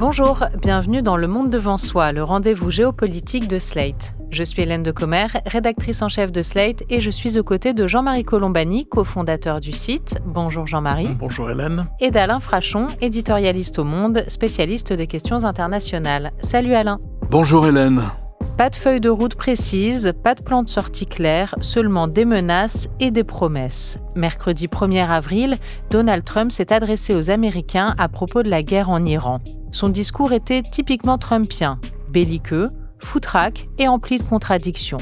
Bonjour, bienvenue dans Le Monde devant soi, le rendez-vous géopolitique de Slate. Je suis Hélène Decomer, rédactrice en chef de Slate et je suis aux côtés de Jean-Marie Colombani, cofondateur du site. Bonjour Jean-Marie. Bonjour Hélène. Et d'Alain Frachon, éditorialiste au Monde, spécialiste des questions internationales. Salut Alain. Bonjour Hélène. Pas de feuille de route précise, pas de plan de sortie clair, seulement des menaces et des promesses. Mercredi 1er avril, Donald Trump s'est adressé aux Américains à propos de la guerre en Iran. Son discours était typiquement trumpien, belliqueux, foutraque et empli de contradictions.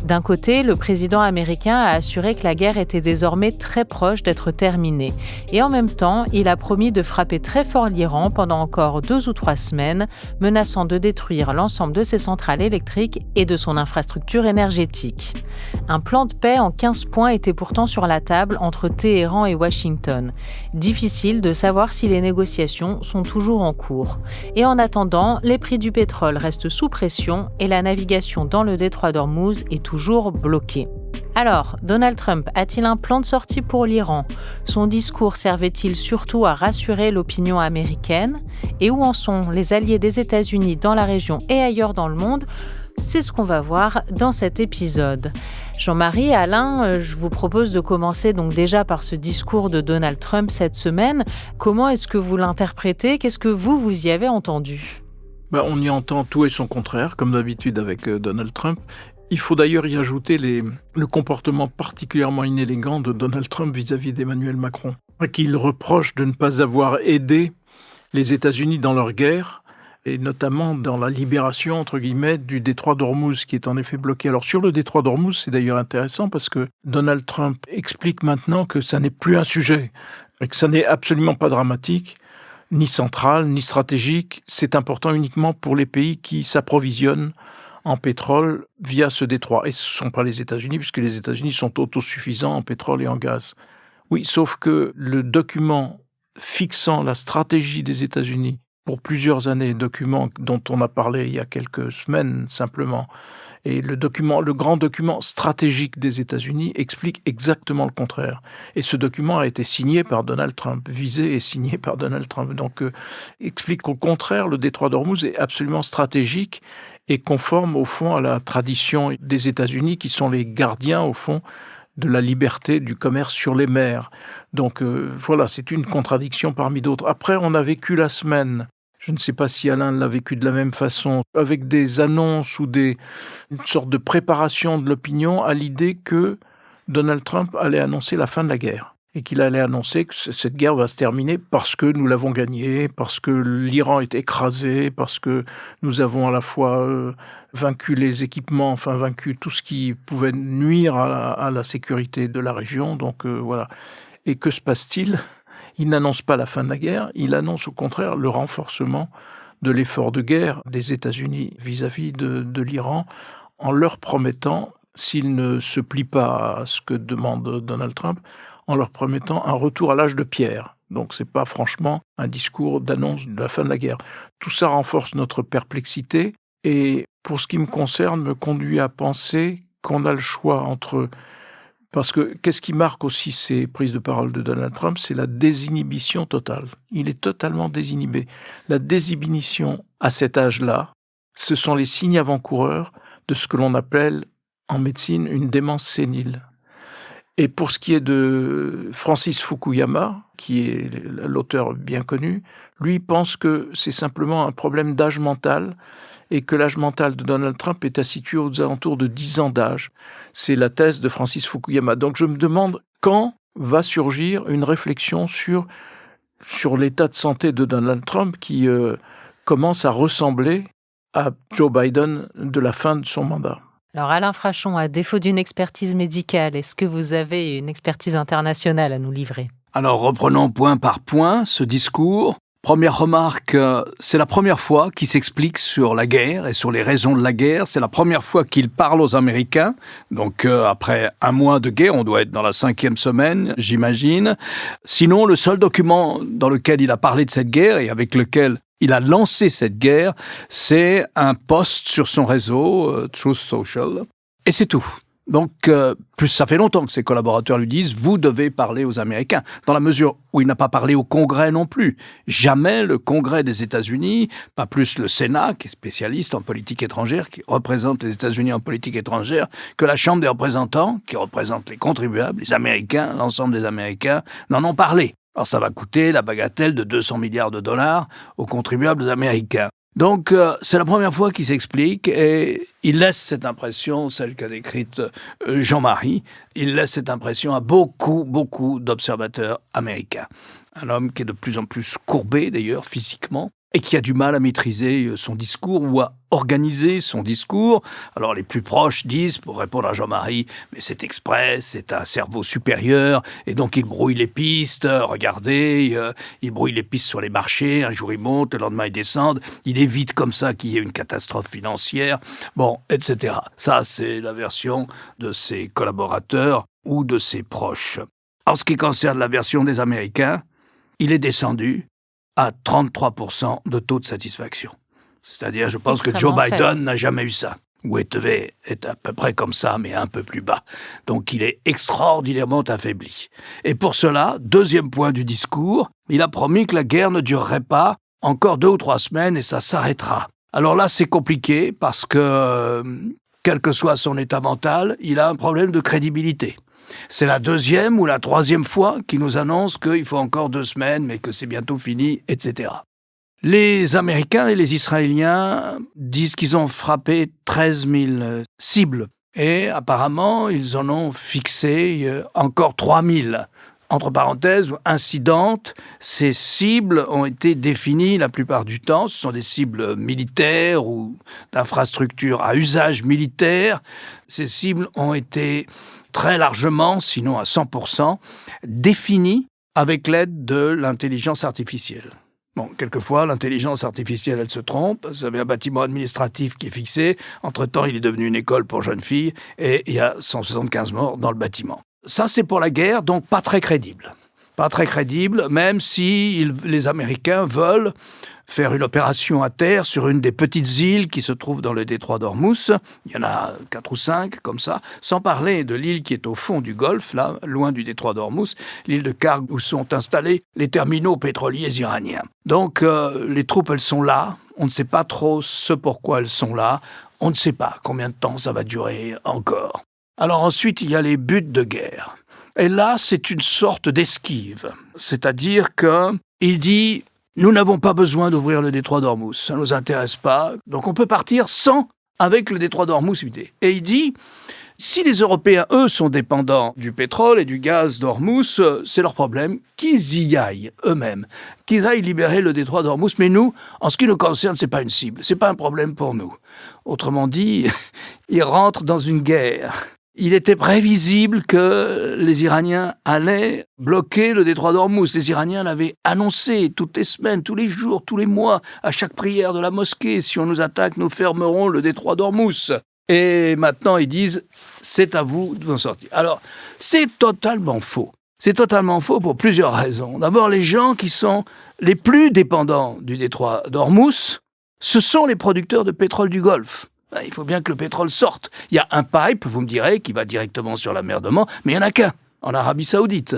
D'un côté, le président américain a assuré que la guerre était désormais très proche d'être terminée. Et en même temps, il a promis de frapper très fort l'Iran pendant encore 2 ou 3 semaines, menaçant de détruire l'ensemble de ses centrales électriques et de son infrastructure énergétique. Un plan de paix en 15 points était pourtant sur la table entre Téhéran et Washington. Difficile de savoir si les négociations sont toujours en cours. Et en attendant, les prix du pétrole restent sous pression et la navigation dans le détroit d'Ormuz est toujours bloqué. Alors, Donald Trump a-t-il un plan de sortie pour l'Iran ? Son discours servait-il surtout à rassurer l'opinion américaine ? Et où en sont les alliés des États-Unis dans la région et ailleurs dans le monde ? C'est ce qu'on va voir dans cet épisode. Jean-Marie, Alain, je vous propose de commencer donc déjà par ce discours de Donald Trump cette semaine. Comment est-ce que vous l'interprétez ? Qu'est-ce que vous y avez entendu ? On y entend tout et son contraire, comme d'habitude avec Donald Trump. Il faut d'ailleurs y ajouter le comportement particulièrement inélégant de Donald Trump vis-à-vis d'Emmanuel Macron, à qui il reproche de ne pas avoir aidé les États-Unis dans leur guerre, et notamment dans la libération, entre guillemets, du détroit d'Ormuz, qui est en effet bloqué. Alors sur le détroit d'Ormuz, c'est d'ailleurs intéressant parce que Donald Trump explique maintenant que ça n'est plus un sujet, et que ça n'est absolument pas dramatique, ni central, ni stratégique. C'est important uniquement pour les pays qui s'approvisionnent en pétrole via ce détroit. Et ce ne sont pas les États-Unis, puisque les États-Unis sont autosuffisants en pétrole et en gaz. Oui, sauf que le document fixant la stratégie des États-Unis pour plusieurs années, document dont on a parlé il y a quelques semaines simplement, et le grand document stratégique des États-Unis explique exactement le contraire. Et ce document a été signé par Donald Trump, visé et signé par Donald Trump. Donc, explique qu'au contraire, le détroit d'Ormuz est absolument stratégique et conforme au fond à la tradition des États-Unis qui sont les gardiens au fond de la liberté du commerce sur les mers. Donc voilà, c'est une contradiction parmi d'autres. Après, on a vécu la semaine, je ne sais pas si Alain l'a vécu de la même façon, avec des annonces ou une sorte de préparation de l'opinion à l'idée que Donald Trump allait annoncer la fin de la guerre. Et qu'il allait annoncer que cette guerre va se terminer parce que nous l'avons gagnée, parce que l'Iran est écrasé, parce que nous avons à la fois vaincu les équipements, enfin vaincu tout ce qui pouvait nuire à la sécurité de la région. Donc voilà. Et que se passe-t-il ? Il n'annonce pas la fin de la guerre, il annonce au contraire le renforcement de l'effort de guerre des États-Unis vis-à-vis de l'Iran, en leur promettant, s'ils ne se plient pas à ce que demande Donald Trump, en leur promettant un retour à l'âge de pierre. Donc c'est pas franchement un discours d'annonce de la fin de la guerre. Tout ça renforce notre perplexité et pour ce qui me concerne, me conduit à penser qu'on a le choix entre... Parce que qu'est-ce qui marque aussi ces prises de parole de Donald Trump ? C'est la désinhibition totale. Il est totalement désinhibé. La désinhibition à cet âge-là, ce sont les signes avant-coureurs de ce que l'on appelle en médecine une démence sénile. Et pour ce qui est de Francis Fukuyama, qui est l'auteur bien connu, lui pense que c'est simplement un problème d'âge mental et que l'âge mental de Donald Trump est situé aux alentours de 10 ans d'âge. C'est la thèse de Francis Fukuyama. Donc je me demande quand va surgir une réflexion sur l'état de santé de Donald Trump qui commence à ressembler à Joe Biden de la fin de son mandat. Alors Alain Frachon, à défaut d'une expertise médicale, est-ce que vous avez une expertise internationale à nous livrer ? Alors reprenons point par point ce discours. Première remarque, c'est la première fois qu'il s'explique sur la guerre et sur les raisons de la guerre. C'est la première fois qu'il parle aux Américains. Donc après un mois de guerre, on doit être dans la 5e semaine, j'imagine. Sinon, le seul document dans lequel il a parlé de cette guerre et avec lequel il a lancé cette guerre, c'est un post sur son réseau, Truth Social. Et c'est tout. Donc, plus ça fait longtemps que ses collaborateurs lui disent « vous devez parler aux Américains », dans la mesure où il n'a pas parlé au Congrès non plus. Jamais le Congrès des États-Unis, pas plus le Sénat, qui est spécialiste en politique étrangère, qui représente les États-Unis en politique étrangère, que la Chambre des représentants, qui représente les contribuables, les Américains, l'ensemble des Américains, n'en ont parlé. Alors ça va coûter la bagatelle de 200 milliards de dollars aux contribuables américains. Donc, c'est la première fois qu'il s'explique et il laisse cette impression, celle qu'a décrite Jean-Marie, il laisse cette impression à beaucoup d'observateurs américains. Un homme qui est de plus en plus courbé, d'ailleurs, physiquement, et qui a du mal à maîtriser son discours ou à organiser son discours. Alors les plus proches disent, pour répondre à Jean-Marie, mais c'est exprès, c'est un cerveau supérieur, et donc il brouille les pistes, regardez, il brouille les pistes sur les marchés, un jour il monte, le lendemain il descend, il évite comme ça qu'il y ait une catastrophe financière, bon, etc. Ça, c'est la version de ses collaborateurs ou de ses proches. En ce qui concerne la version des Américains, il est descendu à 33% de taux de satisfaction. C'est-à-dire, je pense que Joe Biden n'a jamais eu ça. Ou est à peu près comme ça, mais un peu plus bas. Donc, il est extraordinairement affaibli. Et pour cela, deuxième point du discours, il a promis que la guerre ne durerait pas encore 2 ou 3 semaines et ça s'arrêtera. Alors là, c'est compliqué parce que, quel que soit son état mental, il a un problème de crédibilité. C'est la 2e ou la 3e fois qu'il nous annonce qu'il faut encore 2 semaines, mais que c'est bientôt fini, etc. Les Américains et les Israéliens disent qu'ils ont frappé 13 000 cibles. Et apparemment, ils en ont fixé encore 3 000. Entre parenthèses, incidentes, ces cibles ont été définies la plupart du temps. Ce sont des cibles militaires ou d'infrastructures à usage militaire. Ces cibles ont été très largement, sinon à 100%, définies avec l'aide de l'intelligence artificielle. Bon, quelquefois, l'intelligence artificielle, elle se trompe. Vous avez un bâtiment administratif qui est fixé. Entre-temps, il est devenu une école pour jeunes filles et il y a 175 morts dans le bâtiment. Ça, c'est pour la guerre, donc pas très crédible. Pas très crédible, même si les Américains veulent faire une opération à terre sur une des petites îles qui se trouvent dans le détroit d'Ormuz. Il y en a 4 ou 5 comme ça, sans parler de l'île qui est au fond du Golfe, là, loin du détroit d'Ormuz, l'île de Karg où sont installés les terminaux pétroliers iraniens. Donc les troupes, elles sont là. On ne sait pas trop ce pourquoi elles sont là. On ne sait pas combien de temps ça va durer encore. Alors ensuite, il y a les buts de guerre. Et là, c'est une sorte d'esquive. C'est-à-dire qu'il dit « Nous n'avons pas besoin d'ouvrir le détroit d'Ormuz, ça ne nous intéresse pas, donc on peut partir avec le détroit d'Ormuz. » Et il dit « Si les Européens, eux, sont dépendants du pétrole et du gaz d'Ormuz, c'est leur problème, qu'ils y aillent eux-mêmes, qu'ils aillent libérer le détroit d'Ormuz. Mais nous, en ce qui nous concerne, c'est pas une cible, c'est pas un problème pour nous. » Autrement dit, ils rentrent dans une guerre. Il était prévisible que les Iraniens allaient bloquer le détroit d'Ormuz. Les Iraniens l'avaient annoncé toutes les semaines, tous les jours, tous les mois, à chaque prière de la mosquée. Si on nous attaque, nous fermerons le détroit d'Ormuz. Et maintenant, ils disent, c'est à vous de vous en sortir. Alors, c'est totalement faux. C'est totalement faux pour plusieurs raisons. D'abord, les gens qui sont les plus dépendants du détroit d'Ormuz, ce sont les producteurs de pétrole du Golfe. Il faut bien que le pétrole sorte. Il y a un pipe, vous me direz, qui va directement sur la mer d'Oman, mais il n'y en a qu'un, en Arabie Saoudite.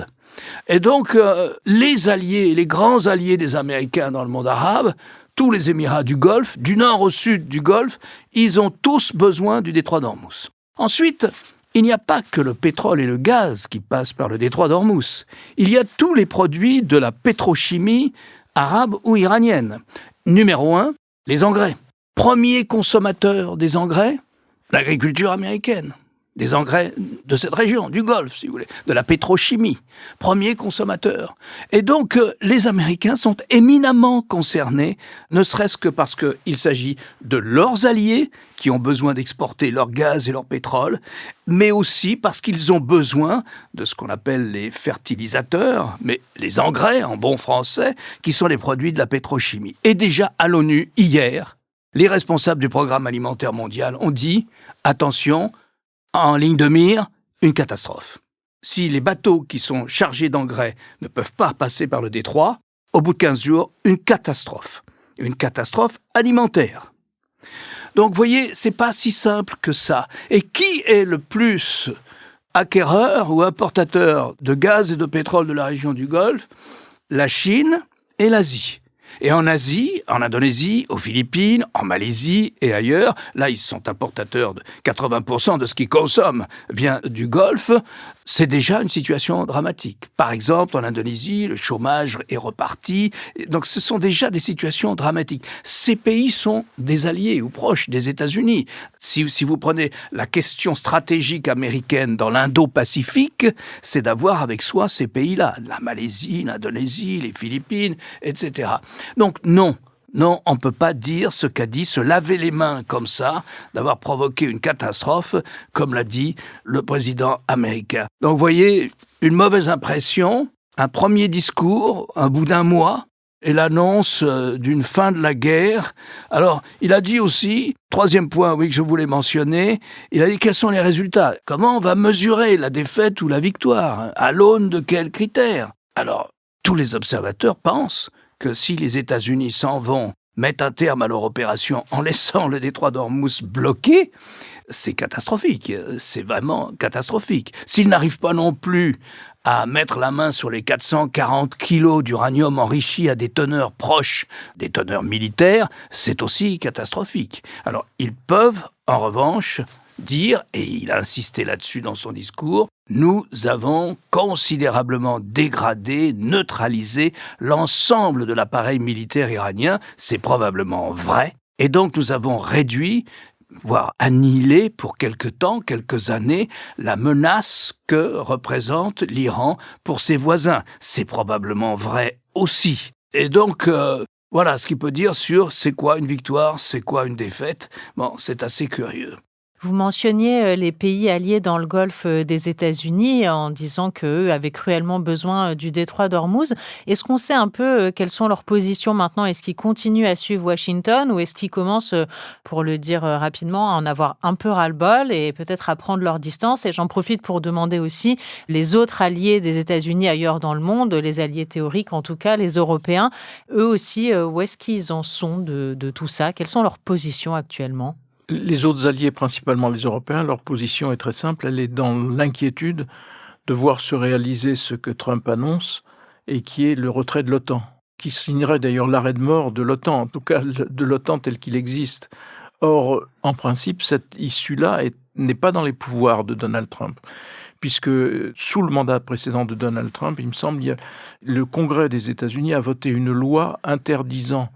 Et donc, les alliés, les grands alliés des Américains dans le monde arabe, tous les Émirats du Golfe, du nord au sud du Golfe, ils ont tous besoin du détroit d'Ormuz. Ensuite, il n'y a pas que le pétrole et le gaz qui passent par le détroit d'Ormuz. Il y a tous les produits de la pétrochimie arabe ou iranienne. Numéro 1, les engrais. Premier consommateur des engrais, l'agriculture américaine. Des engrais de cette région, du Golfe, si vous voulez, de la pétrochimie. Premier consommateur. Et donc, les Américains sont éminemment concernés, ne serait-ce que parce qu'il s'agit de leurs alliés qui ont besoin d'exporter leur gaz et leur pétrole, mais aussi parce qu'ils ont besoin de ce qu'on appelle les fertilisateurs, mais les engrais en bon français, qui sont les produits de la pétrochimie. Et déjà à l'ONU, hier, les responsables du programme alimentaire mondial ont dit « Attention, en ligne de mire, une catastrophe. Si les bateaux qui sont chargés d'engrais ne peuvent pas passer par le détroit, au bout de 15 jours, une catastrophe. Une catastrophe alimentaire. » Donc, vous voyez, c'est pas si simple que ça. Et qui est le plus acquéreur ou importateur de gaz et de pétrole de la région du Golfe? La Chine et l'Asie. Et en Asie, en Indonésie, aux Philippines, en Malaisie et ailleurs, là, ils sont importateurs de 80% de ce qu'ils consomment vient du Golfe. C'est déjà une situation dramatique. Par exemple, en Indonésie, le chômage est reparti. Donc, ce sont déjà des situations dramatiques. Ces pays sont des alliés ou proches des États-Unis. Si vous prenez la question stratégique américaine dans l'Indo-Pacifique, c'est d'avoir avec soi ces pays-là. La Malaisie, l'Indonésie, les Philippines, etc. Donc, non, on ne peut pas dire ce qu'a dit, se laver les mains comme ça, d'avoir provoqué une catastrophe, comme l'a dit le président américain. Donc, vous voyez, une mauvaise impression, un premier discours, un bout d'un mois, et l'annonce d'une fin de la guerre. Alors, il a dit aussi, troisième point, oui, que je voulais mentionner, il a dit quels sont les résultats. Comment on va mesurer la défaite ou la victoire? À l'aune de quels critères? Alors, tous les observateurs pensent que si les États-Unis s'en vont, mettent un terme à leur opération en laissant le détroit d'Ormuz bloqué, c'est catastrophique, c'est vraiment catastrophique. S'ils n'arrivent pas non plus à mettre la main sur les 440 kilos d'uranium enrichi à des teneurs proches des teneurs militaires, c'est aussi catastrophique. Alors, ils peuvent, en revanche, dire, et il a insisté là-dessus dans son discours, nous avons considérablement dégradé, neutralisé l'ensemble de l'appareil militaire iranien, c'est probablement vrai, et donc nous avons réduit, voire annihilé pour quelque temps, quelques années, la menace que représente l'Iran pour ses voisins. C'est probablement vrai aussi. Et donc, voilà ce qu'il peut dire sur c'est quoi une victoire, c'est quoi une défaite. Bon, c'est assez curieux. Vous mentionniez les pays alliés dans le Golfe des États-Unis en disant qu'eux avaient cruellement besoin du détroit d'Ormuz. Est-ce qu'on sait un peu quelles sont leurs positions maintenant? Est-ce qu'ils continuent à suivre Washington ou est-ce qu'ils commencent, pour le dire rapidement, à en avoir un peu ras-le-bol et peut-être à prendre leur distance? Et j'en profite pour demander aussi les autres alliés des États-Unis ailleurs dans le monde, les alliés théoriques en tout cas, les Européens, eux aussi, où est-ce qu'ils en sont de tout ça? Quelles sont leurs positions actuellement? Les autres alliés, principalement les Européens, leur position est très simple. Elle est dans l'inquiétude de voir se réaliser ce que Trump annonce et qui est le retrait de l'OTAN, qui signerait d'ailleurs l'arrêt de mort de l'OTAN, en tout cas de l'OTAN tel qu'il existe. Or, en principe, cette issue-là n'est pas dans les pouvoirs de Donald Trump, puisque sous le mandat précédent de Donald Trump, il me semble, le Congrès des États-Unis a voté une loi interdisant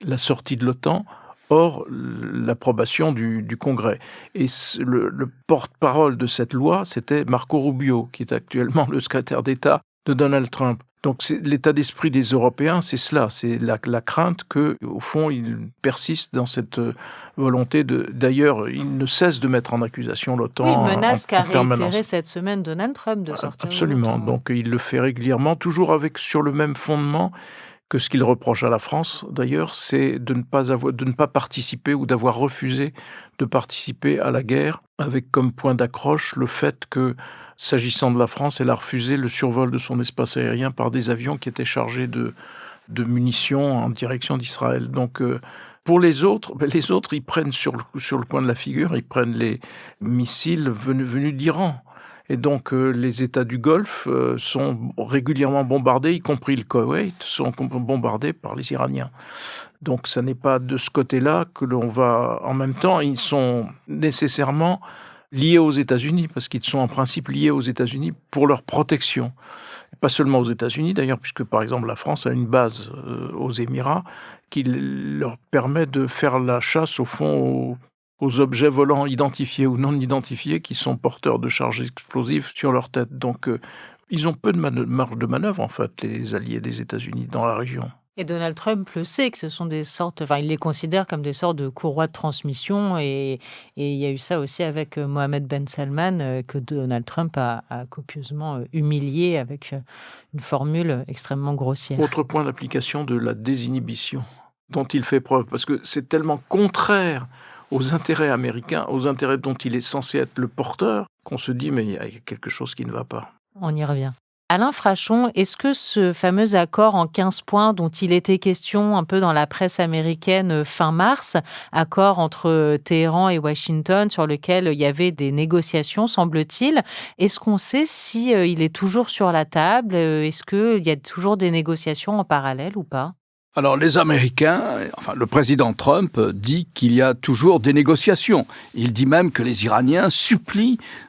la sortie de l'OTAN, hors l'approbation du Congrès. Et le porte-parole de cette loi, c'était Marco Rubio, qui est actuellement le secrétaire d'État de Donald Trump. Donc l'état d'esprit des Européens, c'est cela, c'est la crainte que, au fond, ils persistent dans cette volonté d'ailleurs, ils ne cessent de mettre en accusation l'OTAN. Oui, menace qu'a permanence. réitéré cette semaine Donald Trump de sortir Absolument, de l'OTAN. donc il le fait régulièrement, toujours sur le même fondement que ce qu'il reproche à la France, d'ailleurs, c'est de ne pas participer ou d'avoir refusé de participer à la guerre, avec comme point d'accroche le fait que, s'agissant de la France, elle a refusé le survol de son espace aérien par des avions qui étaient chargés de munitions en direction d'Israël. Donc, pour les autres, ils prennent sur le coin de la figure, ils prennent les missiles venus d'Iran. Et donc, les États du Golfe sont régulièrement bombardés, y compris le Koweït, sont bombardés par les Iraniens. Donc, ça n'est pas de ce côté-là que l'on va... En même temps, ils sont nécessairement liés aux États-Unis, parce qu'ils sont en principe liés aux États-Unis pour leur protection. Et pas seulement aux États-Unis, d'ailleurs, puisque, par exemple, la France a une base aux Émirats qui leur permet de faire la chasse, au fond, aux objets volants identifiés ou non identifiés qui sont porteurs de charges explosives sur leur tête. Donc, ils ont peu de marge de manœuvre, en fait, les alliés des États-Unis dans la région. Et Donald Trump le sait que ce sont des sortes... Enfin, il les considère comme des sortes de courroies de transmission. Et il y a eu ça aussi avec Mohammed Ben Salman, que Donald Trump a copieusement humilié avec une formule extrêmement grossière. Autre point d'application de la désinhibition dont il fait preuve, parce que c'est tellement contraire aux intérêts américains, aux intérêts dont il est censé être le porteur, qu'on se dit, mais il y a quelque chose qui ne va pas. On y revient. Alain Frachon, est-ce que ce fameux accord en 15 points dont il était question un peu dans la presse américaine fin mars, accord entre Téhéran et Washington sur lequel il y avait des négociations, semble-t-il, est-ce qu'on sait si il est toujours sur la table? Est-ce qu'il y a toujours des négociations en parallèle ou pas? Alors les Américains, enfin le président Trump dit qu'il y a toujours des négociations. Il dit même que les Iraniens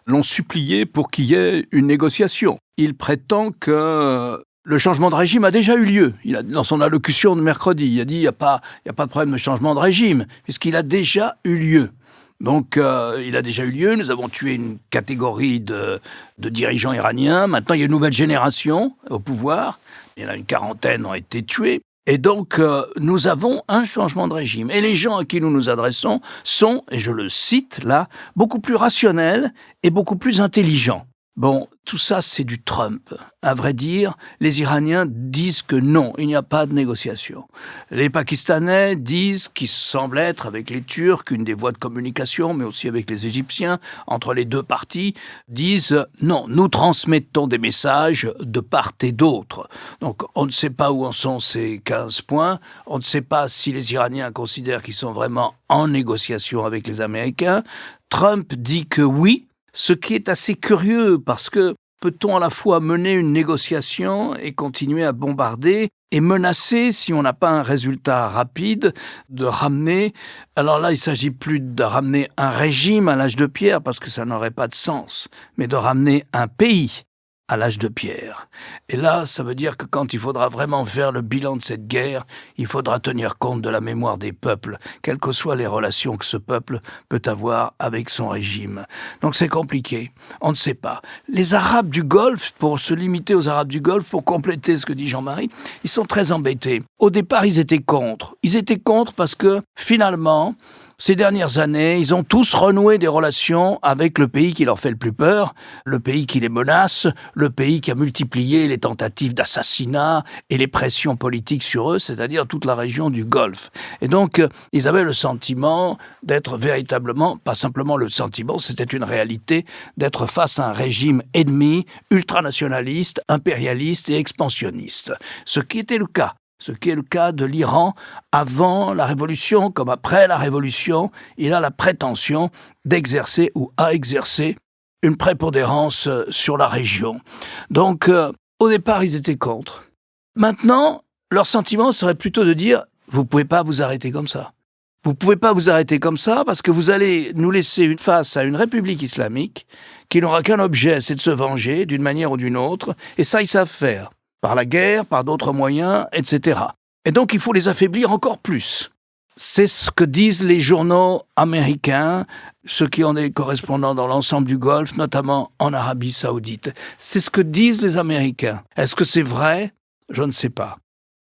l'ont supplié pour qu'il y ait une négociation. Il prétend que le changement de régime a déjà eu lieu. Dans son allocution de mercredi, il a dit il n'y a pas de problème de changement de régime, puisqu'il a déjà eu lieu. Donc, il a déjà eu lieu. Nous avons tué une catégorie de dirigeants iraniens. Maintenant, il y a une nouvelle génération au pouvoir. Il y en a une quarantaine ont été tués. Et donc, nous avons un changement de régime. Et les gens à qui nous nous adressons sont, et je le cite là, beaucoup plus rationnels et beaucoup plus intelligents. Bon, tout ça, c'est du Trump. À vrai dire, les Iraniens disent que non, il n'y a pas de négociation. Les Pakistanais disent qu'ils semblent être, avec les Turcs, une des voies de communication, mais aussi avec les Égyptiens, entre les deux parties, disent non, nous transmettons des messages de part et d'autre. Donc, on ne sait pas où en sont ces 15 points. On ne sait pas si les Iraniens considèrent qu'ils sont vraiment en négociation avec les Américains. Trump dit que oui. Ce qui est assez curieux, parce que peut-on à la fois mener une négociation et continuer à bombarder et menacer, si on n'a pas un résultat rapide, de ramener... Alors là, il ne s'agit plus de ramener un régime à l'âge de pierre, parce que ça n'aurait pas de sens, mais de ramener un pays à l'âge de pierre. Et là, ça veut dire que quand il faudra vraiment faire le bilan de cette guerre, il faudra tenir compte de la mémoire des peuples, quelles que soient les relations que ce peuple peut avoir avec son régime. Donc c'est compliqué, on ne sait pas. Les Arabes du Golfe, pour se limiter aux Arabes du Golfe, pour compléter ce que dit Jean-Marie, ils sont très embêtés. Au départ, ils étaient contre. Ils étaient contre parce que, finalement, ces dernières années, ils ont tous renoué des relations avec le pays qui leur fait le plus peur, le pays qui les menace, le pays qui a multiplié les tentatives d'assassinat et les pressions politiques sur eux, c'est-à-dire toute la région du Golfe. Et donc, ils avaient le sentiment d'être véritablement, pas simplement le sentiment, c'était une réalité, d'être face à un régime ennemi, ultranationaliste, impérialiste et expansionniste. Ce qui était le cas. Ce qui est le cas de l'Iran avant la Révolution, comme après la Révolution, il a la prétention d'exercer ou à exercer une prépondérance sur la région. Donc, au départ, ils étaient contre. Maintenant, leur sentiment serait plutôt de dire « vous ne pouvez pas vous arrêter comme ça ». Vous ne pouvez pas vous arrêter comme ça parce que vous allez nous laisser face à une république islamique qui n'aura qu'un objet, c'est de se venger d'une manière ou d'une autre, et ça, ils savent faire. Par la guerre, par d'autres moyens, etc. Et donc, il faut les affaiblir encore plus. C'est ce que disent les journaux américains, ceux qui ont des correspondants dans l'ensemble du Golfe, notamment en Arabie Saoudite. C'est ce que disent les Américains. Est-ce que c'est vrai ? Je ne sais pas.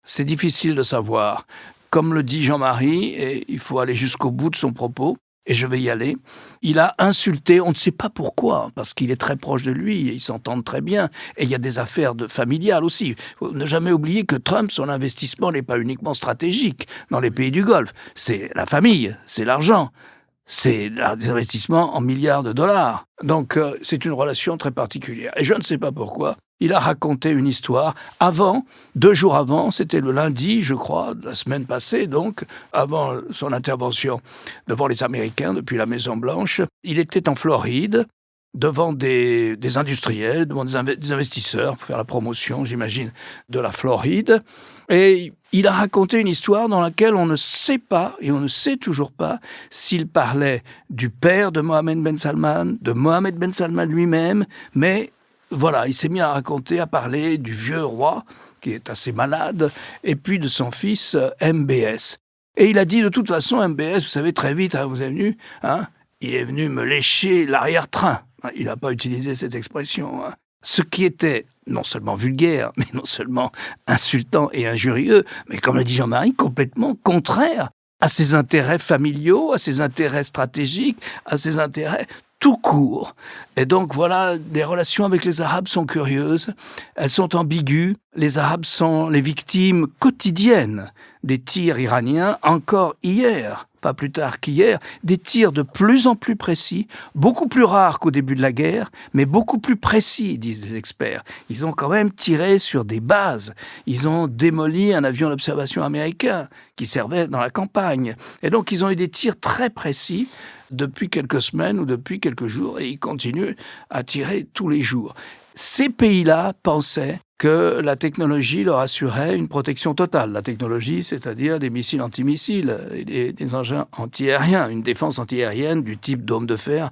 C'est difficile de savoir. Comme le dit Jean-Marie, et il faut aller jusqu'au bout de son propos, et je vais y aller, il a insulté, on ne sait pas pourquoi, parce qu'il est très proche de lui, et ils s'entendent très bien, et il y a des affaires familiales aussi. Il faut ne jamais oublier que Trump, son investissement n'est pas uniquement stratégique dans les pays du Golfe, c'est la famille, c'est l'argent, c'est des investissements en milliards de dollars. Donc c'est une relation très particulière. Et je ne sais pas pourquoi, il a raconté une histoire avant, 2 jours avant, c'était le lundi, je crois, de la semaine passée, donc, avant son intervention devant les Américains, depuis la Maison-Blanche. Il était en Floride, devant des industriels, devant des investisseurs, pour faire la promotion, j'imagine, de la Floride. Et il a raconté une histoire dans laquelle on ne sait pas, et on ne sait toujours pas, s'il parlait du père de Mohammed Ben Salman, de Mohammed Ben Salman lui-même, mais voilà, il s'est mis à raconter, à parler du vieux roi, qui est assez malade, et puis de son fils MBS. Et il a dit, de toute façon, MBS, vous savez, très vite, vous êtes venu, il est venu me lécher l'arrière-train. Il n'a pas utilisé cette expression. Ce qui était non seulement vulgaire, mais non seulement insultant et injurieux, mais comme le dit Jean-Marie, complètement contraire à ses intérêts familiaux, à ses intérêts stratégiques, à ses intérêts tout court. Et donc voilà, les relations avec les Arabes sont curieuses, elles sont ambiguës. Les Arabes sont les victimes quotidiennes des tirs iraniens, encore hier, pas plus tard qu'hier, des tirs de plus en plus précis, beaucoup plus rares qu'au début de la guerre, mais beaucoup plus précis, disent les experts. Ils ont quand même tiré sur des bases. Ils ont démoli un avion d'observation américain qui servait dans la campagne. Et donc, ils ont eu des tirs très précis depuis quelques semaines ou depuis quelques jours, et ils continuent à tirer tous les jours. Ces pays-là pensaient que la technologie leur assurait une protection totale. La technologie, c'est-à-dire des missiles antimissiles, et des engins antiaériens, une défense antiaérienne du type dôme de fer,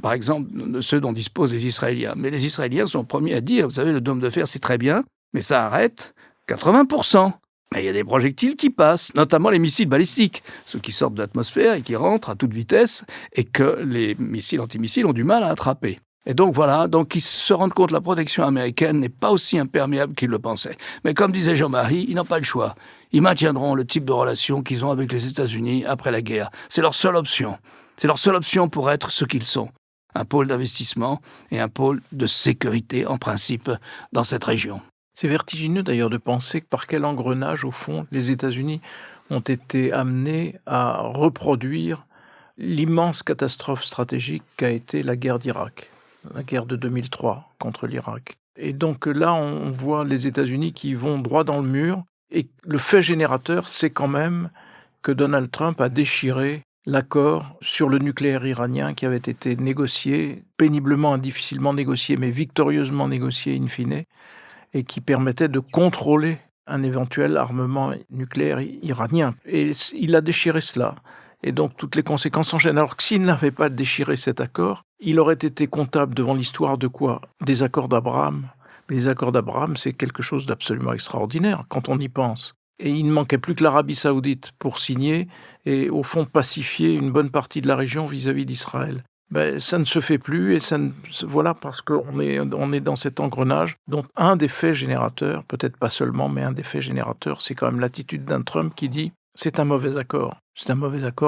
par exemple, de ceux dont disposent les Israéliens. Mais les Israéliens sont premiers à dire, vous savez, le dôme de fer, c'est très bien, mais ça arrête 80%. Mais il y a des projectiles qui passent, notamment les missiles balistiques, ceux qui sortent de l'atmosphère et qui rentrent à toute vitesse et que les missiles antimissiles ont du mal à attraper. Et donc voilà, donc ils se rendent compte que la protection américaine n'est pas aussi imperméable qu'ils le pensaient. Mais comme disait Jean-Marie, ils n'ont pas le choix. Ils maintiendront le type de relation qu'ils ont avec les États-Unis après la guerre. C'est leur seule option. C'est leur seule option pour être ce qu'ils sont. Un pôle d'investissement et un pôle de sécurité, en principe, dans cette région. C'est vertigineux d'ailleurs de penser que par quel engrenage, au fond, les États-Unis ont été amenés à reproduire l'immense catastrophe stratégique qu'a été la guerre d'Irak, la guerre de 2003 contre l'Irak. Et donc là, on voit les États-Unis qui vont droit dans le mur, et le fait générateur, c'est quand même que Donald Trump a déchiré l'accord sur le nucléaire iranien qui avait été négocié, péniblement et difficilement négocié, mais victorieusement négocié in fine, et qui permettait de contrôler un éventuel armement nucléaire iranien. Et il a déchiré cela. Et donc toutes les conséquences s'enchaînent. Alors que s'il n'avait pas déchiré cet accord, il aurait été comptable devant l'histoire de quoi ? Des accords d'Abraham. Mais les accords d'Abraham, c'est quelque chose d'absolument extraordinaire quand on y pense. Et il ne manquait plus que l'Arabie Saoudite pour signer et au fond pacifier une bonne partie de la région vis-à-vis d'Israël. Ça ne se fait plus, et voilà, parce qu'on est dans cet engrenage dont un des faits générateurs, peut-être pas seulement, mais un des faits générateurs, c'est quand même l'attitude d'un Trump qui dit « c'est un mauvais accord,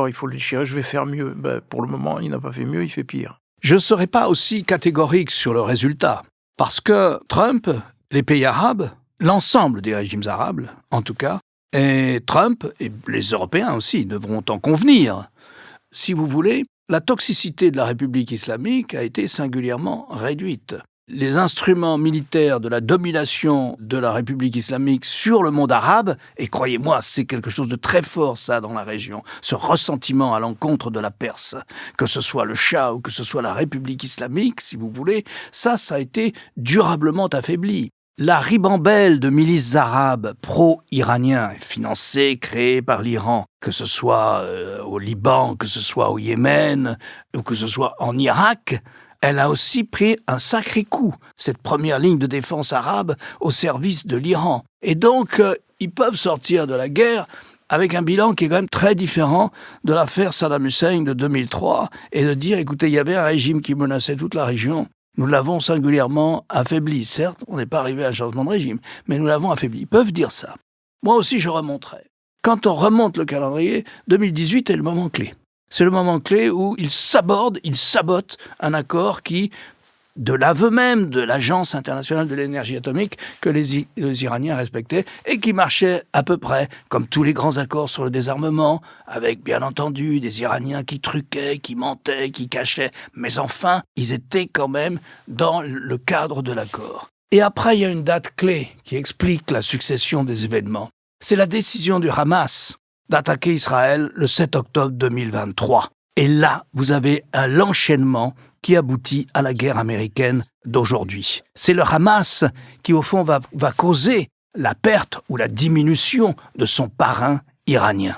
il faut le déchirer, je vais faire mieux ». Pour le moment, il n'a pas fait mieux, il fait pire. Je ne serai pas aussi catégorique sur le résultat, parce que Trump, les pays arabes, l'ensemble des régimes arabes, en tout cas, et Trump, et les Européens aussi, devront en convenir. Si vous voulez, la toxicité de la République islamique a été singulièrement réduite. Les instruments militaires de la domination de la République islamique sur le monde arabe, et croyez-moi, c'est quelque chose de très fort, ça, dans la région, ce ressentiment à l'encontre de la Perse, que ce soit le Shah ou que ce soit la République islamique, si vous voulez, ça a été durablement affaibli. La ribambelle de milices arabes pro-iraniens, financées, créées par l'Iran, que ce soit au Liban, que ce soit au Yémen, ou que ce soit en Irak, elle a aussi pris un sacré coup, cette première ligne de défense arabe au service de l'Iran. Et donc, ils peuvent sortir de la guerre avec un bilan qui est quand même très différent de l'affaire Saddam Hussein de 2003, et de dire, écoutez, il y avait un régime qui menaçait toute la région. Nous l'avons singulièrement affaibli. Certes, on n'est pas arrivé à un changement de régime, mais nous l'avons affaibli. Ils peuvent dire ça. Moi aussi, je remonterai. Quand on remonte le calendrier, 2018 est le moment clé. C'est le moment clé où ils sabotent un accord qui, de l'aveu même de l'Agence internationale de l'énergie atomique, que les Iraniens respectaient et qui marchait à peu près comme tous les grands accords sur le désarmement, avec bien entendu des Iraniens qui truquaient, qui mentaient, qui cachaient, mais enfin, ils étaient quand même dans le cadre de l'accord. Et après, il y a une date clé qui explique la succession des événements. C'est la décision du Hamas d'attaquer Israël le 7 octobre 2023. Et là, vous avez l'enchaînement qui aboutit à la guerre américaine d'aujourd'hui. C'est le Hamas qui, au fond, va causer la perte ou la diminution de son parrain iranien.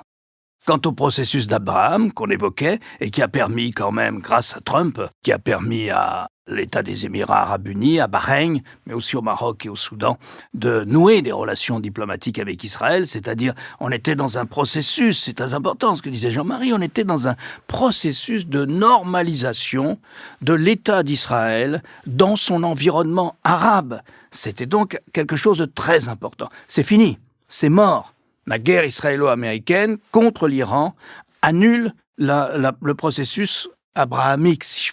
Quant au processus d'Abraham qu'on évoquait et qui a permis quand même, grâce à Trump, qui a permis à l'État des Émirats arabes unis, à Bahreïn, mais aussi au Maroc et au Soudan, de nouer des relations diplomatiques avec Israël, c'est-à-dire on était dans un processus, c'est très important ce que disait Jean-Marie, on était dans un processus de normalisation de l'État d'Israël dans son environnement arabe. C'était donc quelque chose de très important. C'est fini, c'est mort. La guerre israélo-américaine contre l'Iran annule le processus abrahamique, si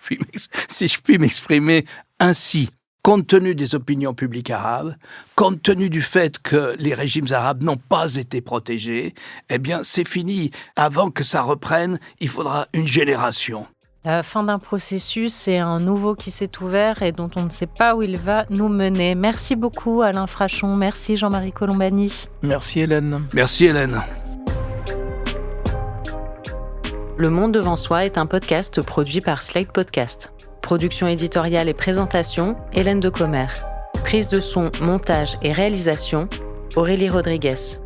je puis m'exprimer ainsi. compte tenu des opinions publiques arabes, compte tenu du fait que les régimes arabes n'ont pas été protégés, eh bien, c'est fini. Avant que ça reprenne, il faudra une génération. La fin d'un processus et un nouveau qui s'est ouvert et dont on ne sait pas où il va nous mener. Merci beaucoup Alain Frachon, merci Jean-Marie Colombani. Merci Hélène. Merci Hélène. Le Monde devant soi est un podcast produit par Slate Podcast. Production éditoriale et présentation, Hélène Decomer. Prise de son, montage et réalisation, Aurélie Rodriguez.